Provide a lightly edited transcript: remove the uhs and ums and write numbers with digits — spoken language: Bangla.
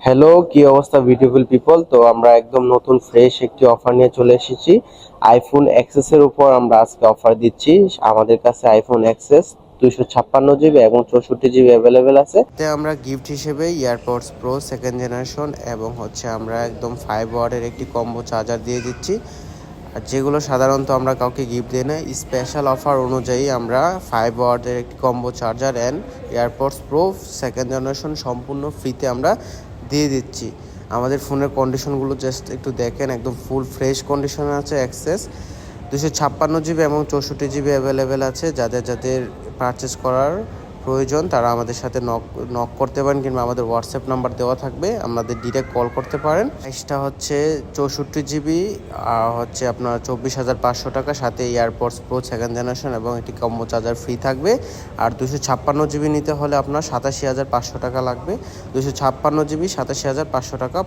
হ্যালো, কি অবস্থা বিউটিফুল পিপল? তো আমরা একদম নতুন ফ্রেশ একটি অফার নিয়ে চলে এসেছি। আইফোন এক্সেস এর উপর আমরা আজকে অফার দিচ্ছি। আমাদের কাছে আইফোন এক্সেস 256 জিবি এবং 64 জিবি অ্যাভেলেবেল আছে। এতে আমরা গিফট হিসেবে ইয়ারপডস প্রো সেকেন্ড জেনারেশন এবং আমরা একদম 5 ওয়াটের একটি কম্বো চার্জার দিয়ে দিচ্ছি। আর যেগুলো সাধারণত আমরা কাউকে গিফট দিই না, স্পেশাল অফার অনুযায়ী আমরা 5 ওয়াটের একটি combo charger and AirPods pro second generation সম্পূর্ণ ফ্রিতে আমরা দিয়ে দিচ্ছি। আমাদের ফোনের কন্ডিশনগুলো জাস্ট একটু দেখেন, একদম ফুল ফ্রেশ কন্ডিশনে আছে। অ্যাক্সেস 256 জিবি এবং 64 জিবি অ্যাভেলেবেল আছে। যাদের যাদের পারচেস করার প্রয়োজন তারা আমাদের সাথে নক করতে পারেন, কিংবা আমাদের হোয়াটসঅ্যাপ নাম্বার দেওয়া থাকবে, আমাদের ডিরেক্ট কল করতে পারেন। প্রাইসটা হচ্ছে 64 জিবি আপনার 24,500 টাকা, সাথে এয়ারপডস প্রো সেকেন্ড জেনারেশন এবং একটি কম্বো চার্জার ফ্রি থাকবে। আর 256 জিবি নিতে হলে আপনার 87,500 টাকা লাগবে। 256 জিবি 87,500 টাকা।